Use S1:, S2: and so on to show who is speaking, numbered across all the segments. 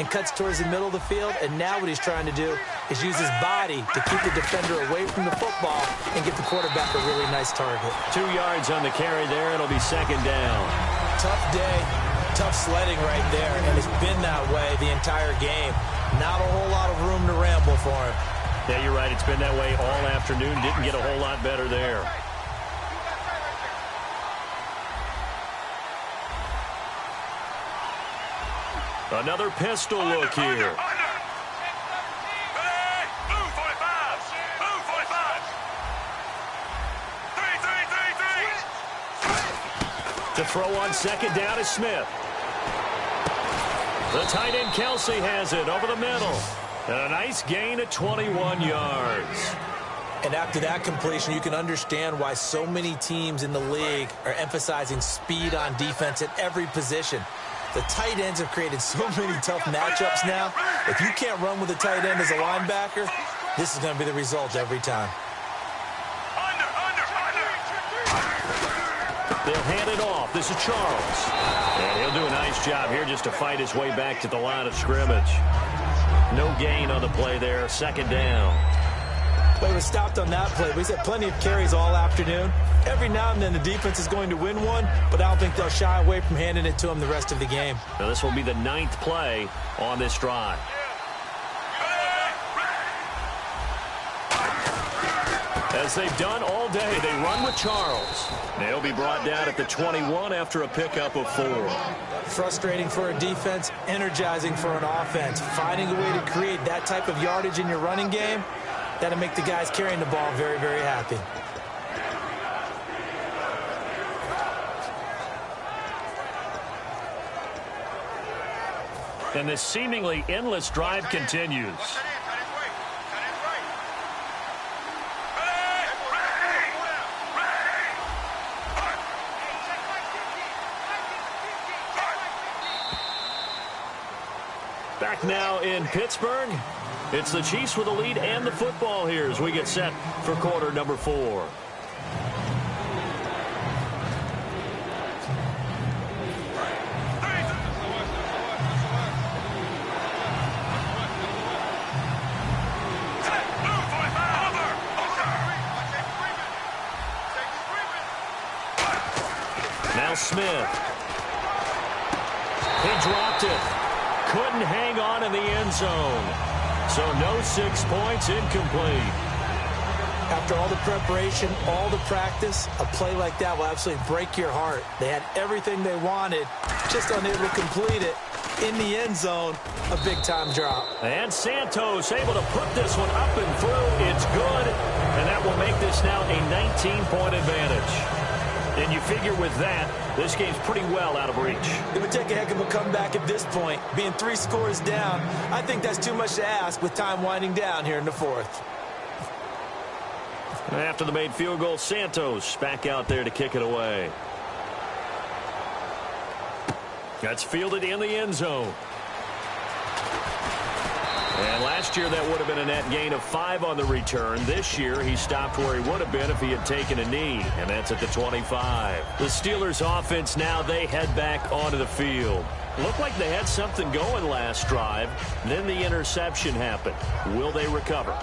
S1: and cuts towards the middle of the field. And now what he's trying to do is use his body to keep the defender away from the football and give the quarterback a really nice target.
S2: 2 yards on the carry there. It'll be second down.
S1: Tough day, tough sledding right there, and it's been that way the entire game. Not a whole lot of room to ramble for him.
S2: Yeah, you're right. It's been that way all afternoon. Didn't get a whole lot better there. Another pistol look here. To throw on second down is Smith. The tight end Kelsey has it over the middle. And a nice gain of 21 yards.
S1: And after that completion, you can understand why so many teams in the league are emphasizing speed on defense at every position. The tight ends have created so many tough matchups now. If you can't run with a tight end as a linebacker, this is going to be the result every time.
S2: They'll hand it off. This is Charles. And he'll do a nice job here just to fight his way back to the line of scrimmage. No gain on the play there. Second down.
S1: Well, he was stopped on that play, but he's had plenty of carries all afternoon. Every now and then the defense is going to win one, but I don't think they'll shy away from handing it to him the rest of the game.
S2: Now this will be the 9th play on this drive. As they've done all day, they run with Charles. They'll be brought down at the 21 after a pickup of 4.
S1: Frustrating for a defense, energizing for an offense. Finding a way to create that type of yardage in your running game, that'll make the guys carrying the ball very, very happy.
S2: And this seemingly endless drive continues. Back now in Pittsburgh. It's the Chiefs with the lead and the football here as we get set for quarter number 4. Now Smith. He dropped it. Couldn't hang on in the end zone. So no 6 points, incomplete.
S1: After all the preparation, all the practice, a play like that will absolutely break your heart. They had everything they wanted, just unable to complete it. In the end zone, a big-time drop.
S2: And Santos able to put this one up and through. It's good, and that will make this now a 19-point advantage. And you figure with that, this game's pretty well out of reach.
S1: It would take a heck of a comeback at this point. Being 3 scores down, I think that's too much to ask with time winding down here in the 4th.
S2: After the made field goal, Santos back out there to kick it away. That's fielded in the end zone. And last year that would have been a net gain of 5 on the return. This year he stopped where he would have been if he had taken a knee, and that's at the 25. The Steelers offense now, they head back onto the field. Looked like they had something going last drive. Then the interception happened. Will they recover?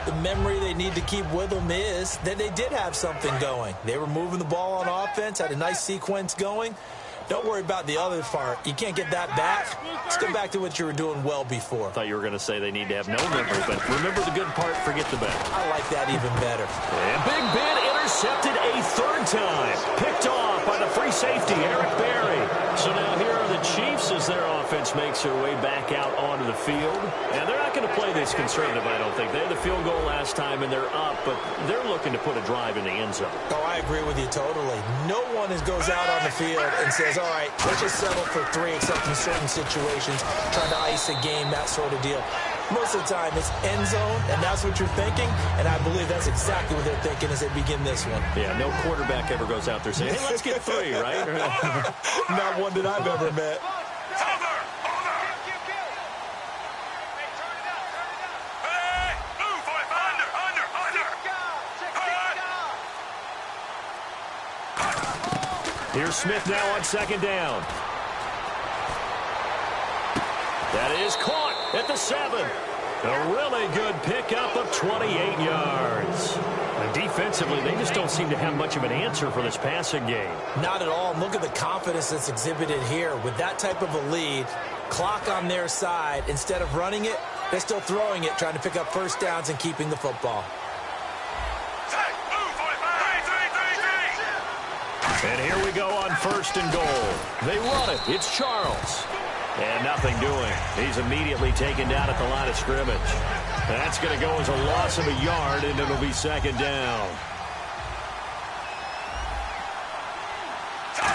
S1: The memory they need to keep with them is that they did have something going. They were moving the ball on offense, had a nice sequence going. Don't worry about the other part. You can't get that back. Let's go back to what you were doing well before.
S2: I thought you were going to say they need to have no memory, but remember the good part, forget the bad.
S1: I like that even better.
S2: And Big Ben intercepted a 3rd time. Picked off by the free safety, Eric Berry. So now here are the Chiefs as their offense makes their way back out onto the field. And they're not going to play this conservative, I don't think. They had the field goal last time, and they're up, but they're looking to put a drive in the end zone.
S1: Oh, I agree with you totally. No one goes out on the field and says, all right, let's just settle for 3 except in certain situations, trying to ice a game, that sort of deal. Most of the time, it's end zone, and that's what you're thinking, and I believe that's exactly what they're thinking as they begin this one.
S2: Yeah, no quarterback ever goes out there saying, hey, let's get 3, right?
S1: Not one that I've ever met. Here's
S2: Smith now on second down. That is caught at the 7. A really good pickup of 28 yards. And defensively, they just don't seem to have much of an answer for this passing game.
S1: Not at all. Look at the confidence that's exhibited here. With that type of a lead, clock on their side, instead of running it, they're still throwing it, trying to pick up first downs and keeping the football.
S2: And here we go on 1st and goal. They run it. It's Charles. And nothing doing. He's immediately taken down at the line of scrimmage. That's going to go as a loss of a yard, and it'll be 2nd down.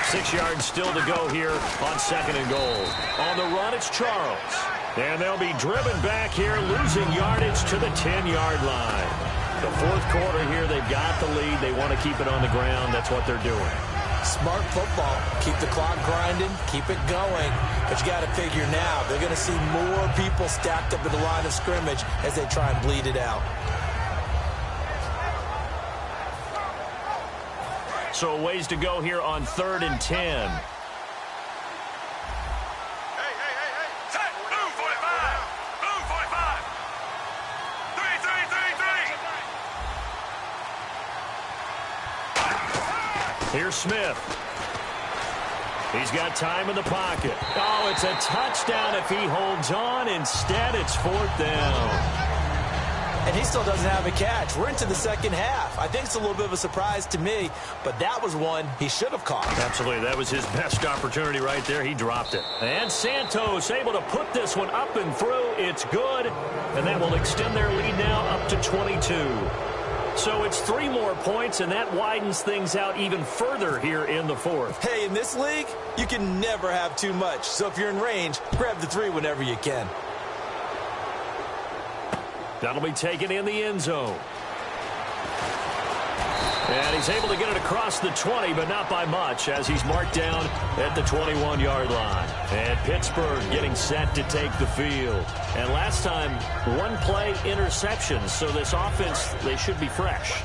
S2: 6 yards still to go here on 2nd and goal. On the run, it's Charles. And they'll be driven back here, losing yardage to the 10-yard line. The 4th quarter here, they've got the lead. They want to keep it on the ground. That's what they're doing.
S1: Smart football. Keep the clock grinding, keep it going. But you got to figure now, they're going to see more people stacked up at the line of scrimmage as they try and bleed it out.
S2: So a ways to go here on 3rd and 10. Here's Smith. He's got time in the pocket. Oh, it's a touchdown if he holds on. Instead, it's 4th down.
S1: And he still doesn't have a catch. We're into the 2nd half. I think it's a little bit of a surprise to me, but that was one he should have caught.
S2: Absolutely. That was his best opportunity right there. He dropped it. And Santos able to put this one up and through. It's good. And that will extend their lead now up to 22. So it's 3 more points, and that widens things out even further here in the 4th.
S1: Hey, in this league, you can never have too much. So if you're in range, grab the 3 whenever you can.
S2: That'll be taken in the end zone. And he's able to get it across the 20, but not by much, as he's marked down at the 21-yard line. And Pittsburgh getting set to take the field. And last time, 1-play interceptions, so this offense, they should be fresh.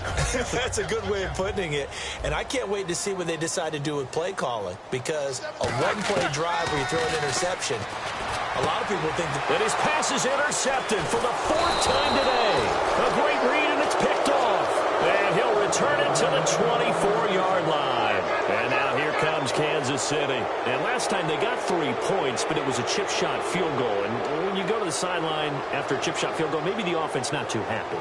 S1: That's a good way of putting it. And I can't wait to see what they decide to do with play calling, because a 1-play drive where you throw an interception, a lot of people think that
S2: his pass is intercepted for the 4th time today. A great read, and it's picked off. And he'll return it to the 24-yard line. And now here comes Kansas City. And last time they got 3 points, but it was a chip shot field goal. And when you go to the sideline after a chip shot field goal, maybe the offense not too happy.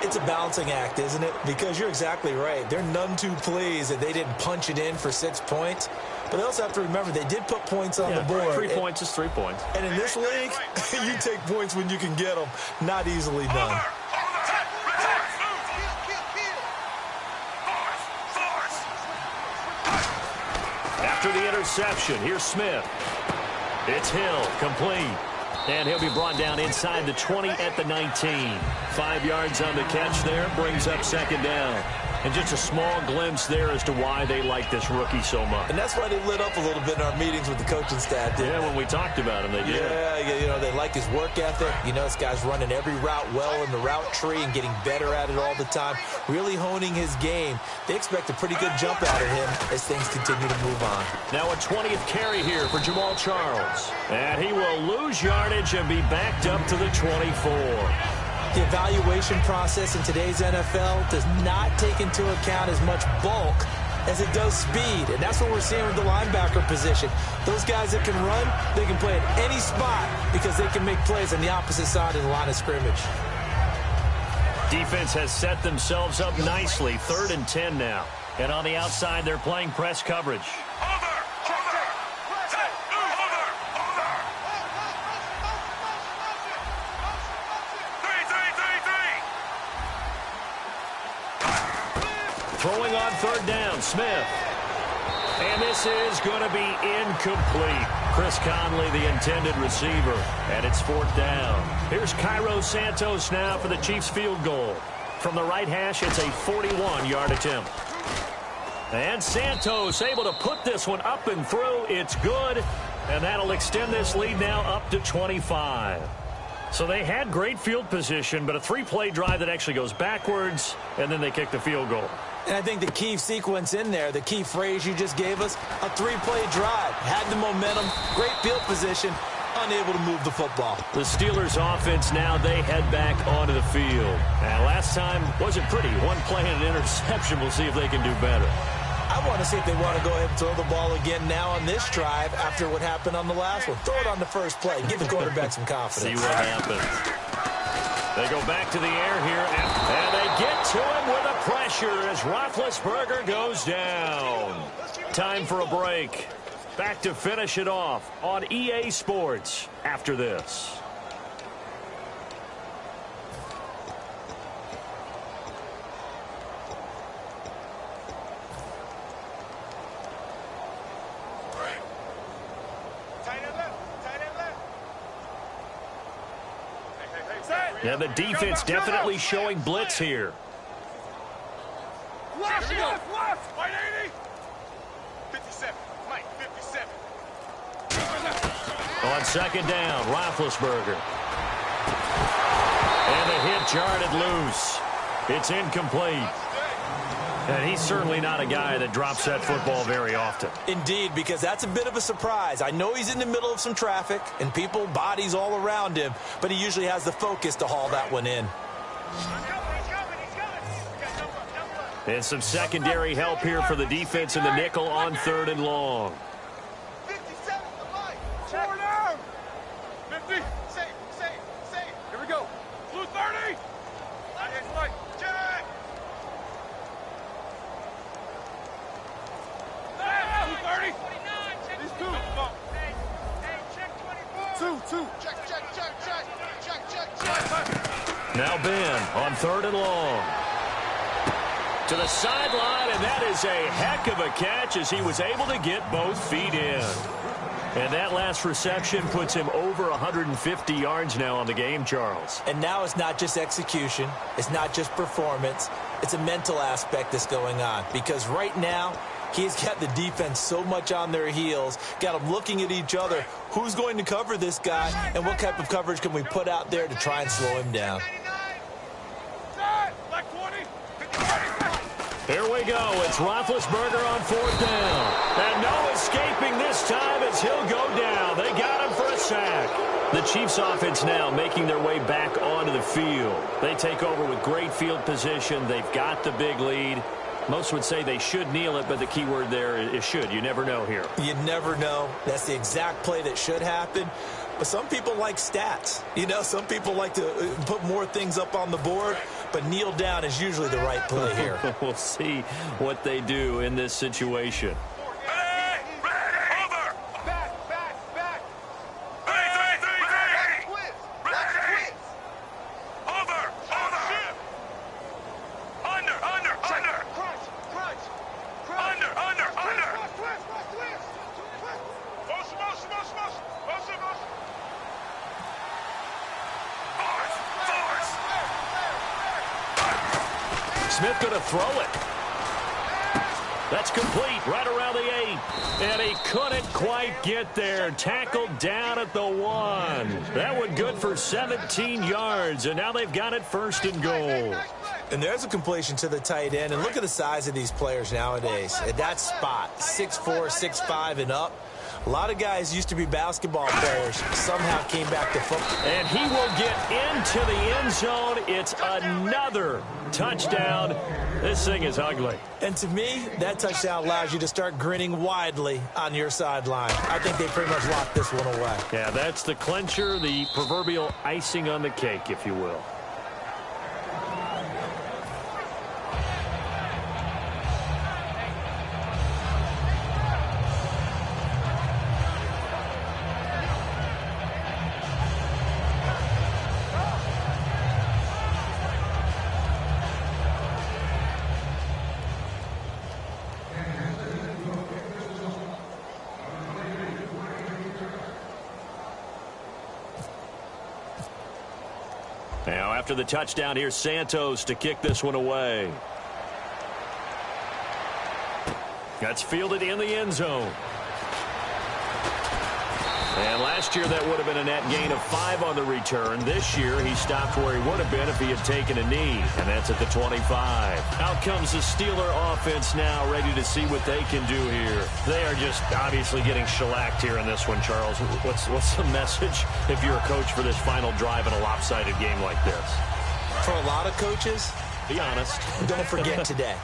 S1: It's a balancing act, isn't it? Because you're exactly right. They're none too pleased that they didn't punch it in for 6 points. But they also have to remember they did put points on the board.
S2: 3 points is 3 points.
S1: And in this league, you take points when you can get them. Not easily done.
S2: After the interception, here's Smith. It's Hill, complete. And he'll be brought down inside the 20 at the 19. 5 yards on the catch there, brings up 2nd down. And just a small glimpse there as to why they like this rookie so much.
S1: And that's why they lit up a little bit in our meetings with the coaching staff, didn't they?
S2: When we talked about him, they did.
S1: Yeah, you know, they like his work ethic. You know, this guy's running every route well in the route tree and getting better at it all the time, really honing his game. They expect a pretty good jump out of him as things continue to move on.
S2: Now a 20th carry here for Jamal Charles. And he will lose yardage and be backed up to the 24.
S1: The evaluation process in today's NFL does not take into account as much bulk as it does speed. And that's what we're seeing with the linebacker position. Those guys that can run, they can play at any spot because they can make plays on the opposite side of the line of scrimmage.
S2: Defense has set themselves up nicely. 3rd and 10 now. And on the outside, they're playing press coverage. Throwing on 3rd down, Smith. And this is going to be incomplete. Chris Conley, the intended receiver. And it's 4th down. Here's Cairo Santos now for the Chiefs field goal. From the right hash, it's a 41-yard attempt. And Santos able to put this one up and through. It's good. And that'll extend this lead now up to 25. So they had great field position, but a 3-play drive that actually goes backwards, and then they kick the field goal.
S1: And I think the key sequence in there, the key phrase you just gave us, a 3-play drive. Had the momentum, great field position, unable to move the football.
S2: The Steelers offense now, they head back onto the field. And last time wasn't pretty. One play and an interception. We'll see if they can do better.
S1: I want to see if they want to go ahead and throw the ball again now on this drive after what happened on the last one. Throw it on the first play. Give the quarterback some confidence.
S2: See what happens. They go back to the air here, and they get to him with a pressure as Roethlisberger goes down. Time for a break. Back to finish it off on EA Sports after this. Yeah, the defense definitely showing blitz here.
S3: Left, 180. 57, Mike, 57.
S2: On second down, Roethlisberger. And the hit jarred loose. It's incomplete. And he's certainly not a guy that drops that football very often.
S1: Indeed, because that's a bit of a surprise. I know he's in the middle of some traffic and people, bodies all around him, but he usually has the focus to haul that one in.
S2: And some secondary help here for the defense in the nickel on 3rd and long.
S3: 57, check down. 50, safe. Here we go. Blue 30. That's right. Check. 30. These two. Hey, check 24. Two. Check.
S2: Now Ben on 3rd and long. To the sideline, and that is a heck of a catch as he was able to get both feet in. And that last reception puts him over 150 yards now on the game, Charles.
S1: And now it's not just execution. It's not just performance. It's a mental aspect that's going on. Because right now, he's got the defense so much on their heels, got them looking at each other. Who's going to cover this guy, and what type of coverage can we put out there to try and slow him down?
S2: Here we go. It's Roethlisberger on 4th down. And no escaping this time as he'll go down. They got him for a sack. The Chiefs offense now making their way back onto the field. They take over with great field position. They've got the big lead. Most would say they should kneel it, but the key word there is should. You never know here.
S1: You never know. That's the exact play that should happen. But some people like stats. You know, some people like to put more things up on the board, but kneel down is usually the right play here.
S2: We'll see what they do in this situation. Smith going to throw it. That's complete right around the 8. And he couldn't quite get there. Tackled down at the 1. That one good for 17 yards. And now they've got it 1st and goal.
S1: And there's a completion to the tight end. And look at the size of these players nowadays. At that spot, 6'4", 6'5", and up. A lot of guys used to be basketball players, somehow came back to football.
S2: And he will get into the end zone. It's another touchdown. This thing is ugly.
S1: And to me, that touchdown allows you to start grinning widely on your sideline. I think they pretty much locked this one away.
S2: Yeah, that's the clincher, the proverbial icing on the cake, if you will. Now, after the touchdown, here's Santos to kick this one away. That's fielded in the end zone. And last year, that would have been a net gain of 5 on the return. This year, he stopped where he would have been if he had taken a knee, and that's at the 25. Out comes the Steeler offense now, ready to see what they can do here. They are just obviously getting shellacked here in this one, Charles. What's the message if you're a coach for this final drive in a lopsided game like this?
S1: For a lot of coaches,
S2: be honest.
S1: Don't forget today.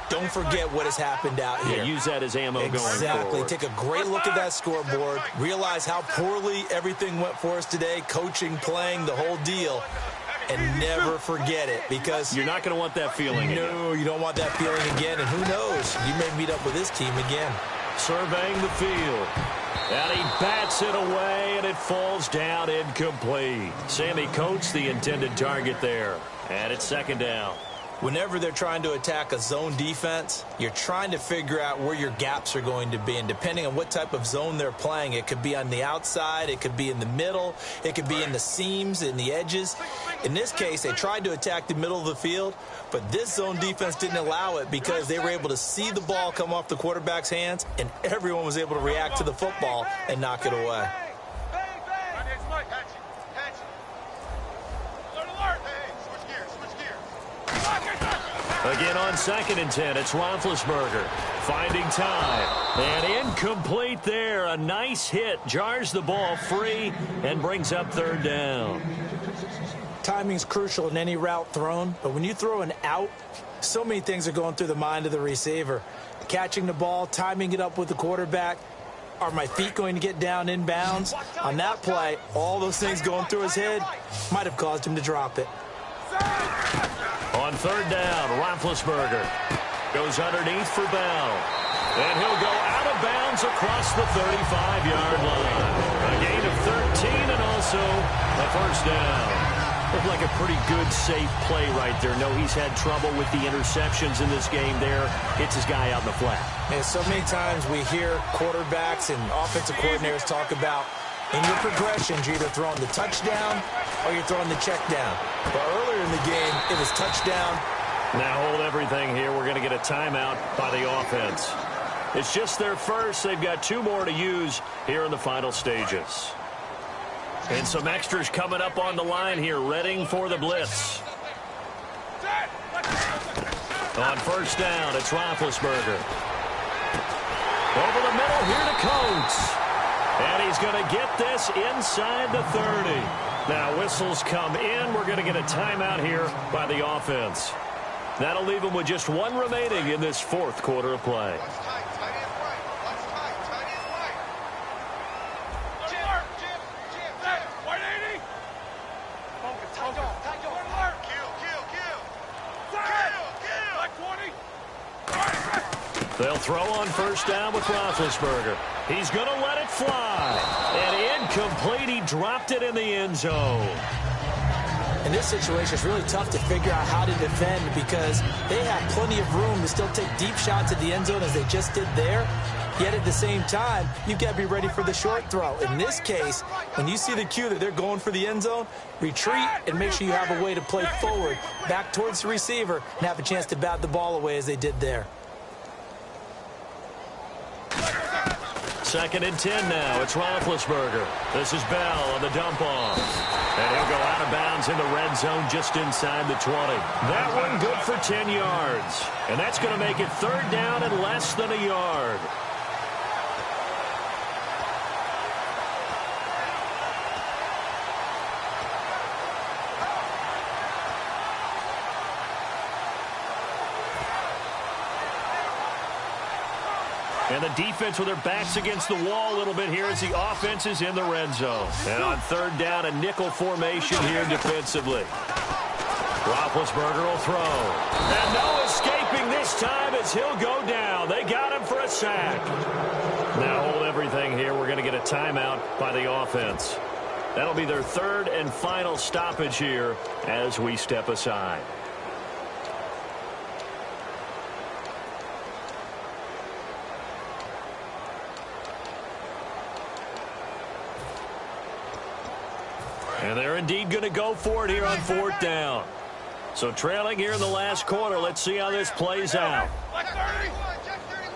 S1: Don't forget what has happened out here.
S2: Yeah, use that as ammo going forward.
S1: Exactly. Take a great look at that scoreboard. Realize how poorly everything went for us today. Coaching, playing, the whole deal. And never forget it, because
S2: you're not going to want that feeling again.
S1: No, you don't want that feeling again. And who knows? You may meet up with this team again.
S2: Surveying the field. And he bats it away, and it falls down incomplete. Sammy Coates, the intended target there. And it's second down.
S1: Whenever they're trying to attack a zone defense, you're trying to figure out where your gaps are going to be. And depending on what type of zone they're playing, it could be on the outside, it could be in the middle, it could be in the seams, in the edges. In this case, they tried to attack the middle of the field, but this zone defense didn't allow it because they were able to see the ball come off the quarterback's hands, and everyone was able to react to the football and knock it away.
S2: Again on 2nd and 10, it's Roethlisberger finding time. And incomplete there. A nice hit. Jars the ball free and brings up 3rd down.
S1: Timing's crucial in any route thrown, but when you throw an out, so many things are going through the mind of the receiver. Catching the ball, timing it up with the quarterback. Are my feet going to get down in bounds? On that play, all those things going through his head might have caused him to drop it.
S2: On 3rd down, Roethlisberger goes underneath for Bell. And he'll go out of bounds across the 35-yard line. A gain of 13 and also a 1st down. Looked like a pretty good, safe play right there. No, he's had trouble with the interceptions in this game there. Hits his guy out in the flat.
S1: And so many times we hear quarterbacks and offensive coordinators talk about in your progressions, you're either throwing the touchdown or you're throwing the check down. But earlier in the game, it was touchdown.
S2: Now hold everything here. We're going to get a timeout by the offense. It's just their first. They've got 2 more to use here in the final stages. And some extras coming up on the line here, readying for the blitz. On 1st down, it's Roethlisberger. Over the middle here to Coates. And he's going to get this inside the 30. Now whistles come in. We're going to get a timeout here by the offense. That'll leave them with just 1 remaining in this 4th quarter of play. They'll throw on 1st down with Roethlisberger. He's going to let it fly. And incomplete. He dropped it in the end zone.
S1: In this situation, it's really tough to figure out how to defend because they have plenty of room to still take deep shots at the end zone as they just did there. Yet at the same time, you've got to be ready for the short throw. In this case, when you see the cue that they're going for the end zone, retreat and make sure you have a way to play forward, back towards the receiver, and have a chance to bat the ball away as they did there.
S2: 2nd and 10 now. It's Roethlisberger. This is Bell on the dump off. And he'll go out of bounds in the red zone just inside the 20. That one good for 10 yards. And that's going to make it 3rd down and less than a yard. And the defense with their backs against the wall a little bit here as the offense is in the red zone. And on 3rd down, a nickel formation here defensively. Roethlisberger will throw. And no escaping this time as he'll go down. They got him for a sack. Now hold everything here. We're going to get a timeout by the offense. That'll be their 3rd and final stoppage here as we step aside. And they're indeed going to go for it here on 4th down. So trailing here in the last quarter. Let's see how this plays out.
S3: Black 30. Jack 31.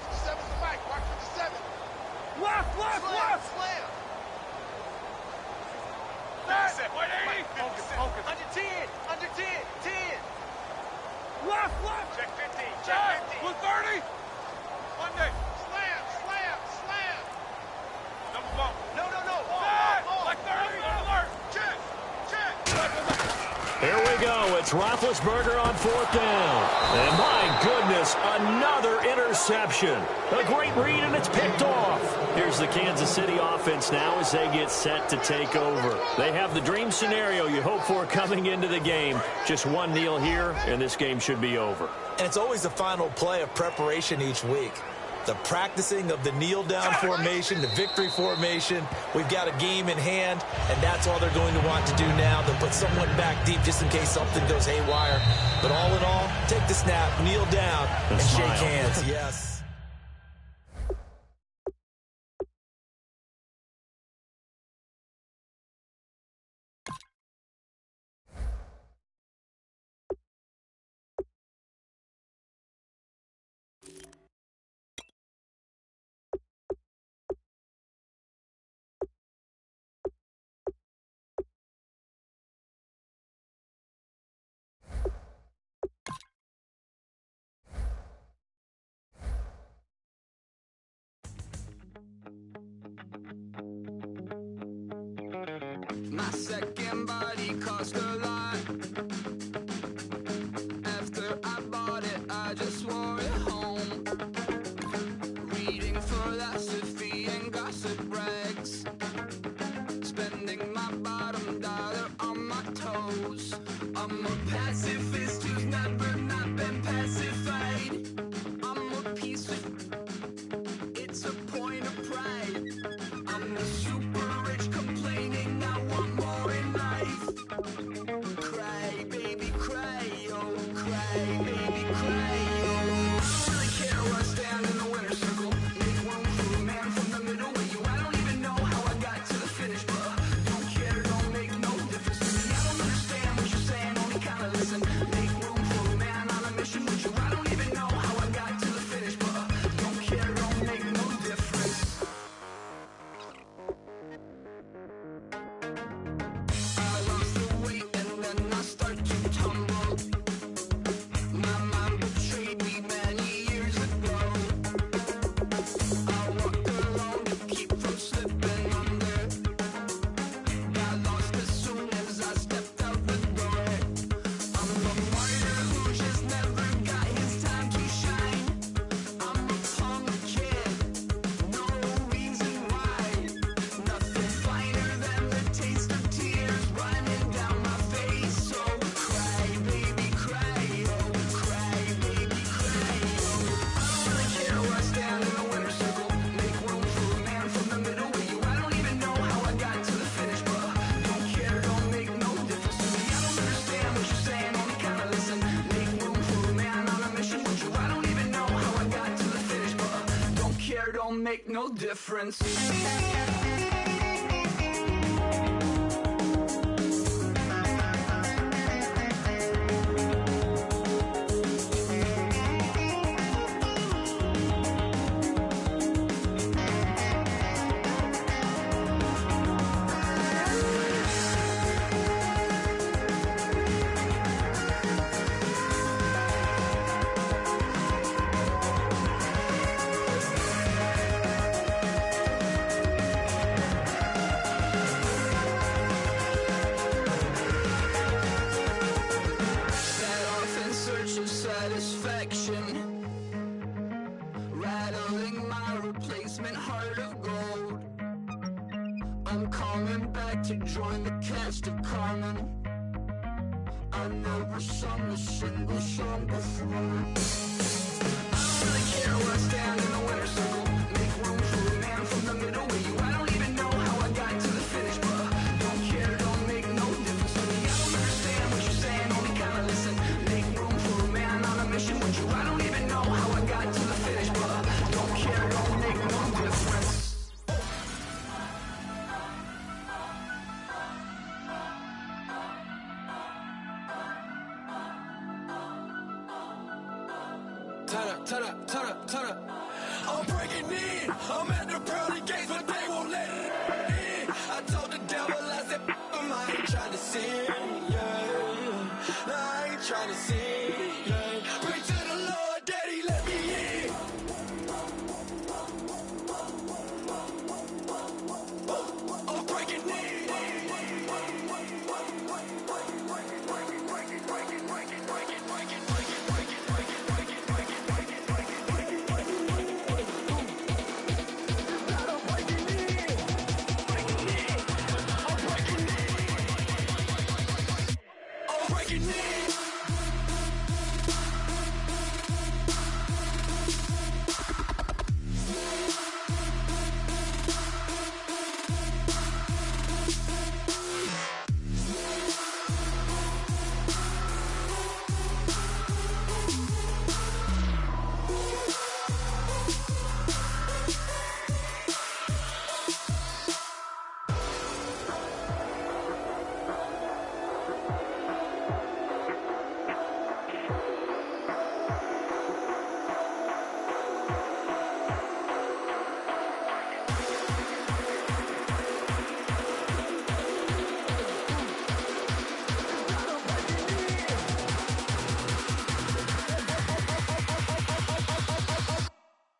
S3: 57's the mic. Mark 57. Focus.
S4: Under 10. Under 10. 10.
S3: Left.
S4: Check 15.
S3: Check
S4: Check
S3: 50.
S4: 15.
S3: 130. Monday. Slam. Double bump.
S4: No.
S3: Like 30. Alert. Check.
S2: Here we go. It's Roethlisberger on 4th down. And my goodness, another interception. A great read, and it's picked off. Here's the Kansas City offense now as they get set to take over. They have the dream scenario you hope for coming into the game. Just one kneel here, and this game should be over.
S1: And it's always the final play of preparation each week. The practicing of the kneel-down formation, the victory formation. We've got a game in hand, and that's all they're going to want to do now. They'll put someone back deep just in case something goes haywire. But all in all, take the snap, kneel down, and shake hands. Yes.
S5: My second body cost a lot. After I bought it, I just wore it home. Reading philosophy and gossip rags. Spending my bottom dollar on my toes. I'm a pacifist who's never not been pacified. I'm a piece of... It's a point of pride. I'm the super rich complaining I want more in life. Cry, baby, cry, oh, cry, baby, cry, oh. I don't really care where I stand in the winner's circle. Make room for a man from the middle with you. I don't even know how I got to the finish, but don't care, don't make no difference to me. I don't understand what you're saying, only kinda listen. Make room for a man on a mission with you. I don't even know how I got to the finish, but don't care, don't make no difference. I lost the weight and then I start to tumble. My mind betrayed me many years ago. I walked alone to keep from slipping under. Got lost as soon as I stepped out the door. I'm a martyr who just never got his time to shine. I'm a punk kid, no reason why. Nothing finer than the taste of tears running down my face. So cry, baby, cry, oh, cry, baby, cry, oh. I don't really care where I stand in the winner's circle. Make room for a man from the middle with you. I don't even know how I got to the finish, but don't care, don't make no difference to me. I don't understand what you're saying, only kinda listen. Make room for a man on a mission with you. I don't even know how I got to the finish, but don't care, don't make no difference. Set off in search of satisfaction, rattling my replacement heart of gold. I'm coming back to join the cast of Carmen. I never sung a single song before. I don't really care where I stand in the winner's circle. Make room for a man from the middle with you. I don't even know how I got to the finish, but don't care, don't make no difference to me. I don't understand what you're saying, only kinda listen. Make room for a man on a mission with you. I don't even know how I got to the finish, but don't care, don't make no difference.
S6: Turn up. I'm breaking in. I'm at the pearly gates, but they won't let it in. I told the devil, I said, I ain't trying trying to sing. Yeah. Pray to the Lord, Daddy, let me in. I'm breaking in.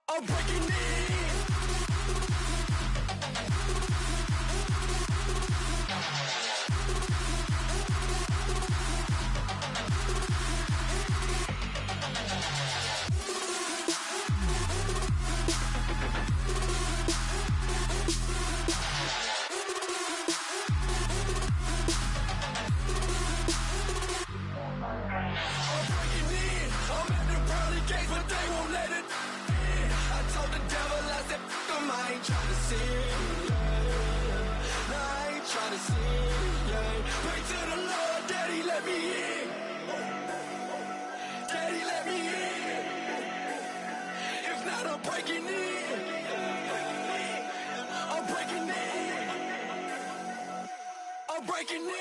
S6: I'm breaking in. I'm at the pearly gates, but they won't let it in. I told the devil, I said, F him, I ain't trying to sin. No, I ain't trying to sin. Yeah. Pray to the Lord, Daddy, let me in. Daddy, let me in. If not, I'm breaking in. I'm breaking in. I'm breaking in.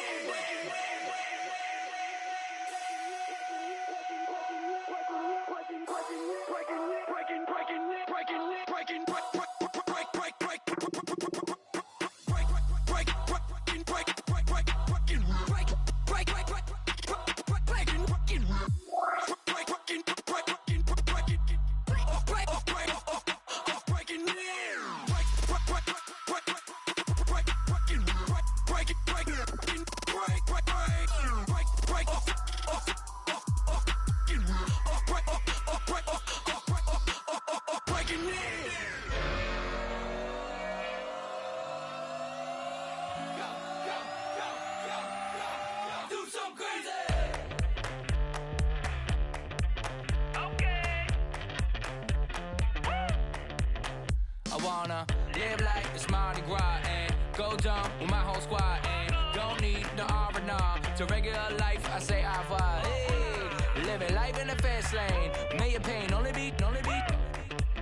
S7: Live like it's Mardi Gras and go dumb with my whole squad and don't need no R&R. To regular life, I say au revoir. Hey, living life in the fast lane. May your pain only beat.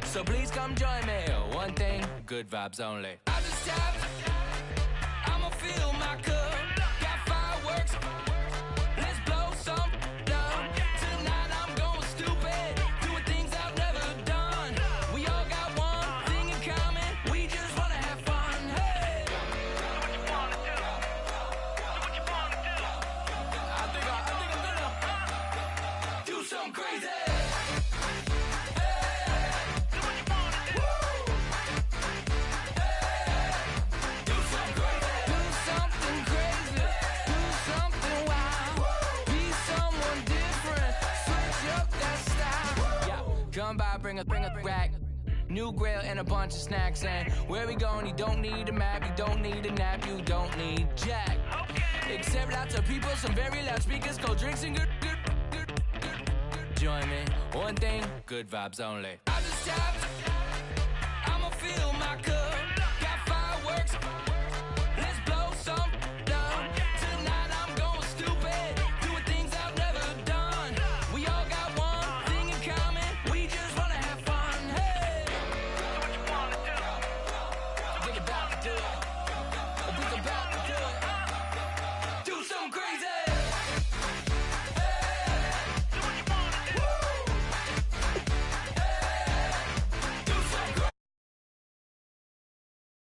S7: So please come join me. One thing, good vibes only. I just tapped. I'ma fill my cup. Got fireworks. Let's blow some love. Tonight I'm going stupid. Doing things I've never done. We all got one thing in common. We just wanna have fun. Hey. Do what you wanna do. Do what you wanna do. I think I'm gonna do something crazy. Come by, bring a rack. New grill and a bunch of snacks. And where we going, you don't need a map. You don't need a nap. You don't need jack. Except lots of people, some very loud speakers, cold drinks and good. Join me. One thing, good vibes only. I just tapped. I'ma fill my cup. Got fireworks. Let's blow some love. Tonight I'm going stupid. Doing things I've never done. We all got one thing in common. We just wanna have fun. Hey. Do what you wanna do. We about to do it. We about to do it. Do something crazy.